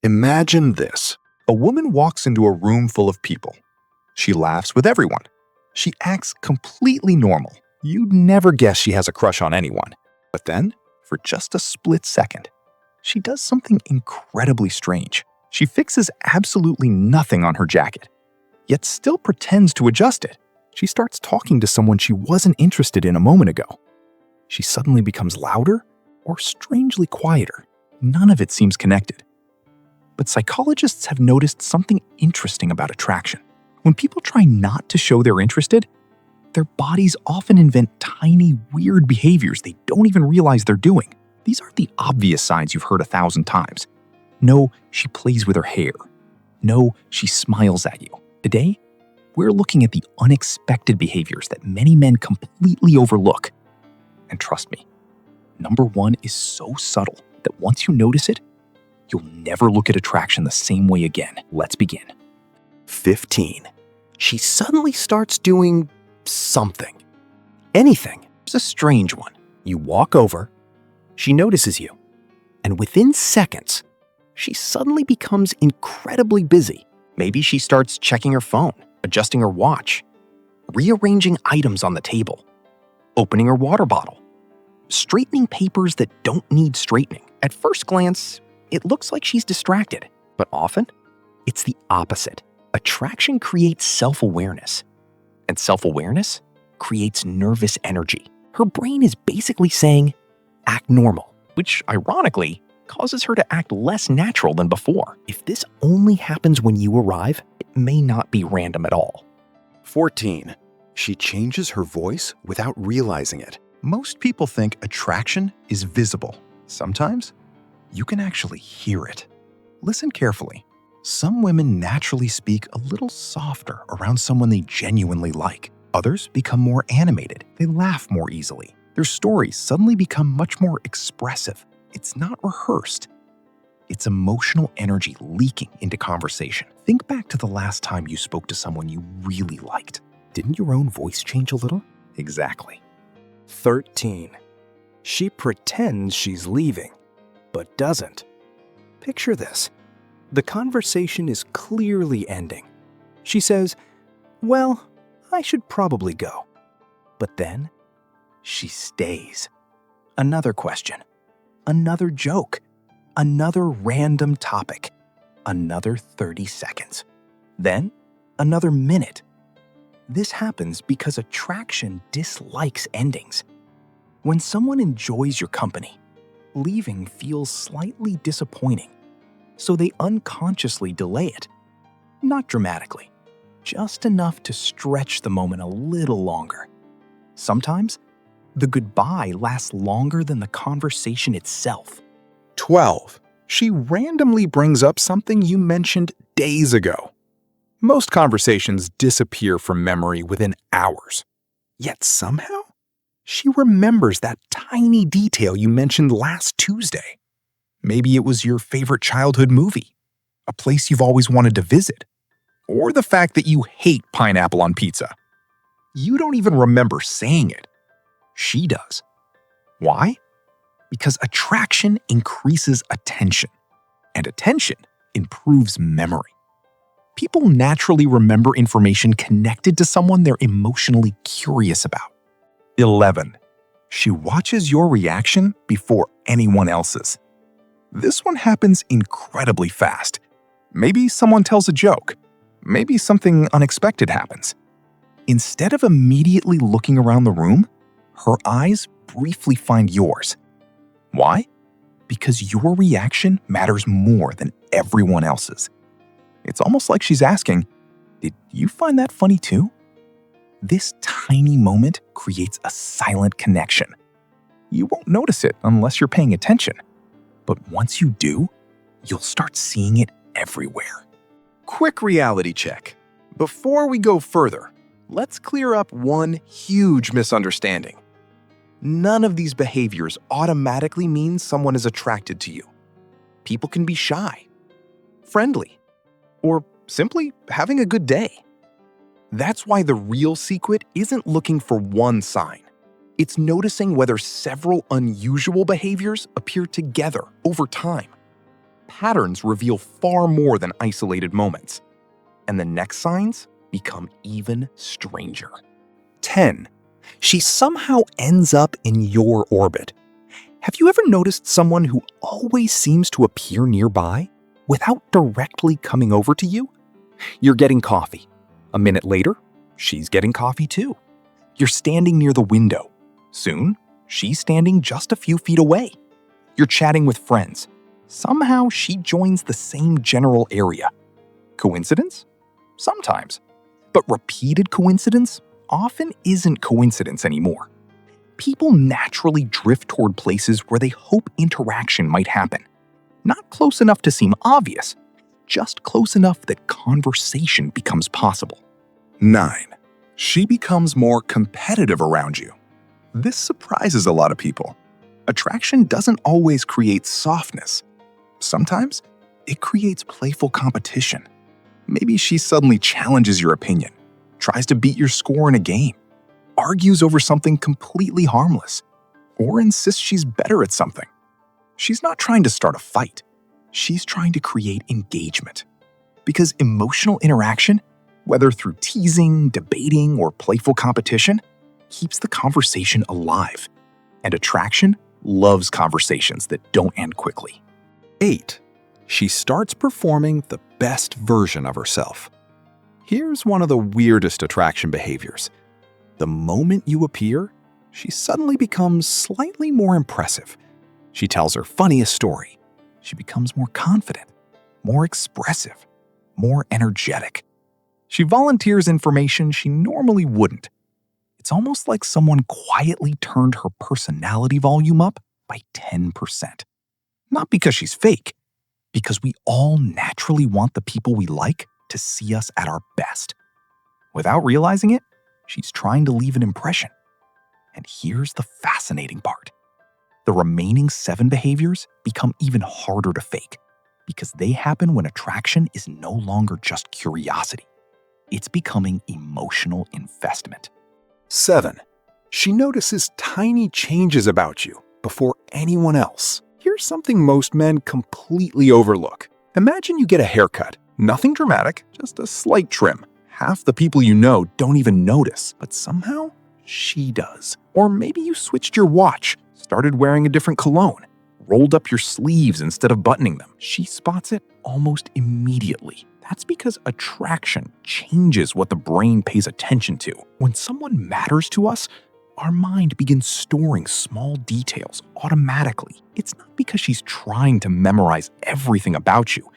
Imagine this. A woman walks into a room full of people. She laughs with everyone. She acts completely normal. You'd never guess she has a crush on anyone. But then, for just a split second, she does something incredibly strange. She fixes absolutely nothing on her jacket, yet still pretends to adjust it. She starts talking to someone she wasn't interested in a moment ago. She suddenly becomes louder or strangely quieter. None of it seems connected. But psychologists have noticed something interesting about attraction. When people try not to show they're interested, their bodies often invent tiny, weird behaviors they don't even realize they're doing. These aren't the obvious signs you've heard 1,000 times. No, she plays with her hair. No, she smiles at you. Today, we're looking at the unexpected behaviors that many men completely overlook. And trust me, number one is so subtle that once you notice it, you'll never look at attraction the same way again. Let's begin. 15. She suddenly starts doing something. Anything. It's a strange one. You walk over, she notices you, and within seconds, she suddenly becomes incredibly busy. Maybe she starts checking her phone, adjusting her watch, rearranging items on the table, opening her water bottle, straightening papers that don't need straightening. At first glance, it looks like she's distracted, but often, it's the opposite. Attraction creates self-awareness, and self-awareness creates nervous energy. Her brain is basically saying, act normal, which ironically causes her to act less natural than before. If this only happens when you arrive, it may not be random at all. 14. She changes her voice without realizing it. Most people think attraction is visible. Sometimes, you can actually hear it. Listen carefully. Some women naturally speak a little softer around someone they genuinely like. Others become more animated. They laugh more easily. Their stories suddenly become much more expressive. It's not rehearsed. It's emotional energy leaking into conversation. Think back to the last time you spoke to someone you really liked. Didn't your own voice change a little? Exactly. 13. She pretends she's leaving, but doesn't. Picture this. The conversation is clearly ending. She says, "Well, I should probably go." But then, she stays. Another question. Another joke. Another random topic. Another 30 seconds. Then, another minute. This happens because attraction dislikes endings. When someone enjoys your company, leaving feels slightly disappointing, so they unconsciously delay it. Not dramatically, just enough to stretch the moment a little longer. Sometimes, the goodbye lasts longer than the conversation itself. 12. She randomly brings up something you mentioned days ago. Most conversations disappear from memory within hours. Yet somehow, she remembers that tiny detail you mentioned last Tuesday. Maybe it was your favorite childhood movie, a place you've always wanted to visit, or the fact that you hate pineapple on pizza. You don't even remember saying it. She does. Why? Because attraction increases attention, and attention improves memory. People naturally remember information connected to someone they're emotionally curious about. 11. She watches your reaction before anyone else's. This one happens incredibly fast. Maybe someone tells a joke. Maybe something unexpected happens. Instead of immediately looking around the room, her eyes briefly find yours. Why? Because your reaction matters more than everyone else's. It's almost like she's asking, "Did you find that funny too?" This tiny moment creates a silent connection. You won't notice it unless you're paying attention. But once you do, you'll start seeing it everywhere. Quick reality check. Before we go further, let's clear up one huge misunderstanding. None of these behaviors automatically mean someone is attracted to you. People can be shy, friendly, or simply having a good day. That's why the real secret isn't looking for one sign. It's noticing whether several unusual behaviors appear together over time. Patterns reveal far more than isolated moments. And the next signs become even stranger. 10. She somehow ends up in your orbit. Have you ever noticed someone who always seems to appear nearby without directly coming over to you? You're getting coffee. A minute later, she's getting coffee too. You're standing near the window. Soon, she's standing just a few feet away. You're chatting with friends. Somehow, she joins the same general area. Coincidence? Sometimes. But repeated coincidence often isn't coincidence anymore. People naturally drift toward places where they hope interaction might happen. Not close enough to seem obvious, just close enough that conversation becomes possible. 9. She becomes more competitive around you. This surprises a lot of people. Attraction doesn't always create softness. Sometimes it creates playful competition. Maybe she suddenly challenges your opinion, tries to beat your score in a game, argues over something completely harmless, or insists she's better at something. She's not trying to start a fight. She's trying to create engagement. Because emotional interaction, whether through teasing, debating, or playful competition, keeps the conversation alive. And attraction loves conversations that don't end quickly. 8. She starts performing the best version of herself. Here's one of the weirdest attraction behaviors. The moment you appear, she suddenly becomes slightly more impressive. She tells her funniest story. She becomes more confident, more expressive, more energetic. She volunteers information she normally wouldn't. It's almost like someone quietly turned her personality volume up by 10%. Not because she's fake, because we all naturally want the people we like to see us at our best. Without realizing it, she's trying to leave an impression. And here's the fascinating part. The remaining 7 behaviors become even harder to fake because they happen when attraction is no longer just curiosity. It's becoming emotional investment. 7. She notices tiny changes about you before anyone else. Here's something most men completely overlook. Imagine you get a haircut. Nothing dramatic, just a slight trim. Half the people you know don't even notice, but somehow she does. Or maybe you switched your watch, started wearing a different cologne, rolled up your sleeves instead of buttoning them. She spots it almost immediately. That's because attraction changes what the brain pays attention to. When someone matters to us, our mind begins storing small details automatically. It's not because she's trying to memorize everything about you.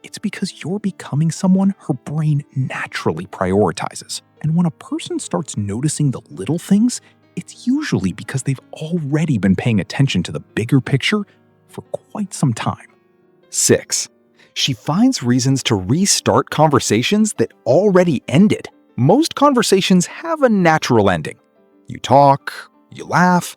It's because you're becoming someone her brain naturally prioritizes. And when a person starts noticing the little things, it's usually because they've already been paying attention to the bigger picture for quite some time. 6. She finds reasons to restart conversations that already ended. Most conversations have a natural ending. You talk, you laugh,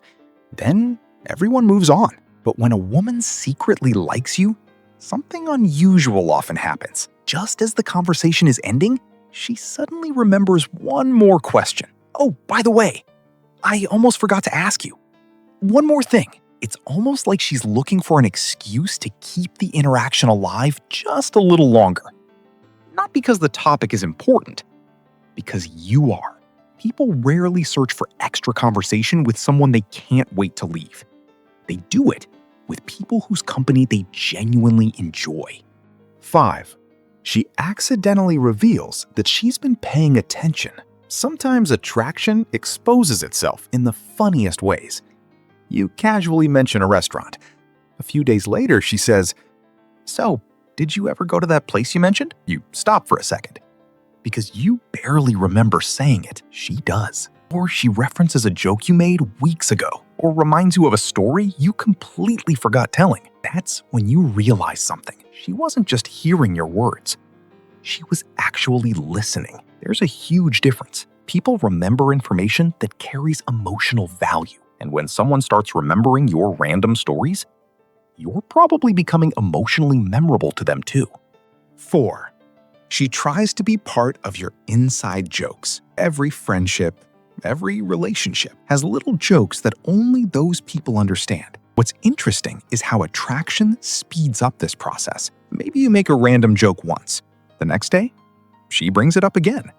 then everyone moves on. But when a woman secretly likes you, something unusual often happens. Just as the conversation is ending, she suddenly remembers one more question. Oh, by the way, I almost forgot to ask you. One more thing. It's almost like she's looking for an excuse to keep the interaction alive just a little longer. Not because the topic is important, because you are. People rarely search for extra conversation with someone they can't wait to leave. They do it with people whose company they genuinely enjoy. 5. She accidentally reveals that she's been paying attention. Sometimes attraction exposes itself in the funniest ways. You casually mention a restaurant. A few days later, she says, "So, did you ever go to that place you mentioned?" You stop for a second. Because you barely remember saying it, she does. Or she references a joke you made weeks ago, or reminds you of a story you completely forgot telling. That's when you realize something. She wasn't just hearing your words. She was actually listening. There's a huge difference. People remember information that carries emotional value. And when someone starts remembering your random stories, you're probably becoming emotionally memorable to them too. 4. She tries to be part of your inside jokes. Every friendship, every relationship has little jokes that only those people understand. What's interesting is how attraction speeds up this process. Maybe you make a random joke once. The next day, she brings it up again.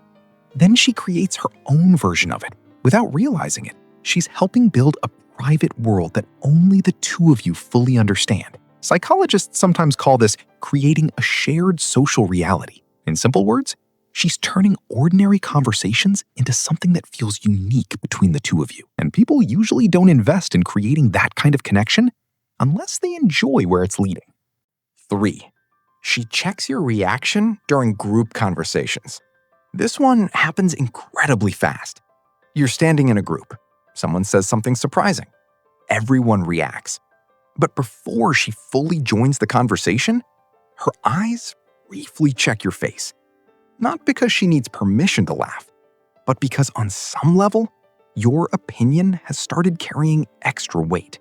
Then she creates her own version of it. Without realizing it, she's helping build a private world that only the two of you fully understand. Psychologists sometimes call this creating a shared social reality. In simple words, she's turning ordinary conversations into something that feels unique between the two of you. And people usually don't invest in creating that kind of connection unless they enjoy where it's leading. 3. She checks your reaction during group conversations. This one happens incredibly fast. You're standing in a group. Someone says something surprising. Everyone reacts. But before she fully joins the conversation, her eyes briefly check your face. Not because she needs permission to laugh, but because on some level, your opinion has started carrying extra weight.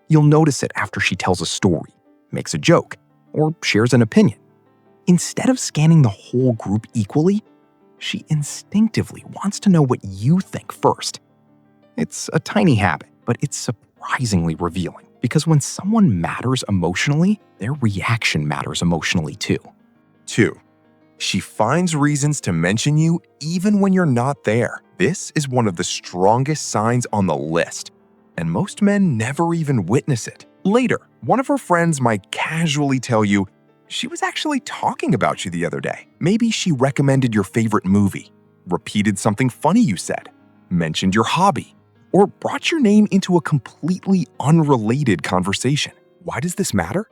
You'll notice it after she tells a story, makes a joke, or shares an opinion. Instead of scanning the whole group equally, she instinctively wants to know what you think first. It's a tiny habit, but it's surprisingly revealing, because when someone matters emotionally, their reaction matters emotionally too. 2. She finds reasons to mention you even when you're not there. This is one of the strongest signs on the list, and most men never even witness it. Later, one of her friends might casually tell you, she was actually talking about you the other day. Maybe she recommended your favorite movie, repeated something funny you said, mentioned your hobby, or brought your name into a completely unrelated conversation. Why does this matter?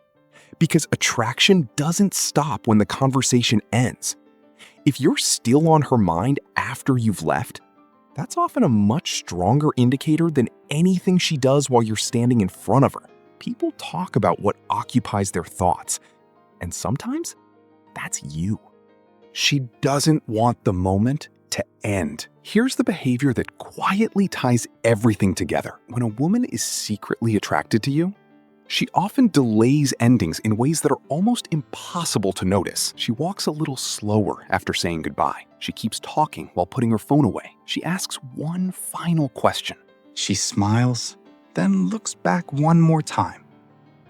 Because attraction doesn't stop when the conversation ends. If you're still on her mind after you've left, that's often a much stronger indicator than anything she does while you're standing in front of her. People talk about what occupies their thoughts, and sometimes that's you. She doesn't want the moment to end. Here's the behavior that quietly ties everything together. When a woman is secretly attracted to you, she often delays endings in ways that are almost impossible to notice. She walks a little slower after saying goodbye. She keeps talking while putting her phone away. She asks one final question. She smiles, then looks back one more time.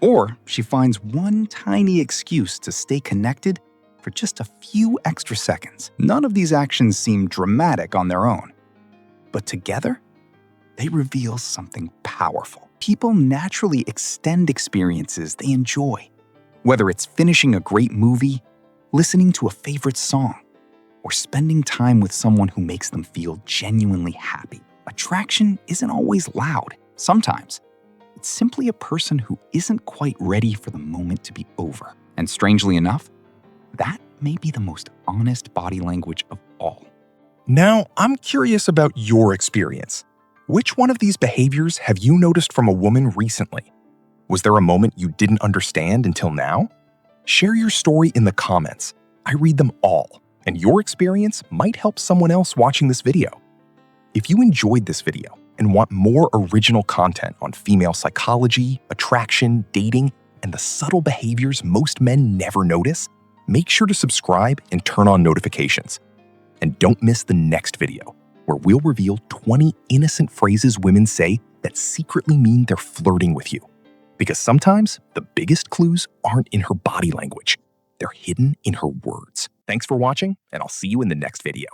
Or she finds one tiny excuse to stay connected for just a few extra seconds. None of these actions seem dramatic on their own, but together, they reveal something powerful. People naturally extend experiences they enjoy, whether it's finishing a great movie, listening to a favorite song, or spending time with someone who makes them feel genuinely happy. Attraction isn't always loud. Sometimes, it's simply a person who isn't quite ready for the moment to be over. And strangely enough, that may be the most honest body language of all. Now, I'm curious about your experience. Which one of these behaviors have you noticed from a woman recently? Was there a moment you didn't understand until now? Share your story in the comments. I read them all, and your experience might help someone else watching this video. If you enjoyed this video and want more original content on female psychology, attraction, dating, and the subtle behaviors most men never notice, make sure to subscribe and turn on notifications. And don't miss the next video, where we'll reveal 20 innocent phrases women say that secretly mean they're flirting with you. Because sometimes the biggest clues aren't in her body language. They're hidden in her words. Thanks for watching, and I'll see you in the next video.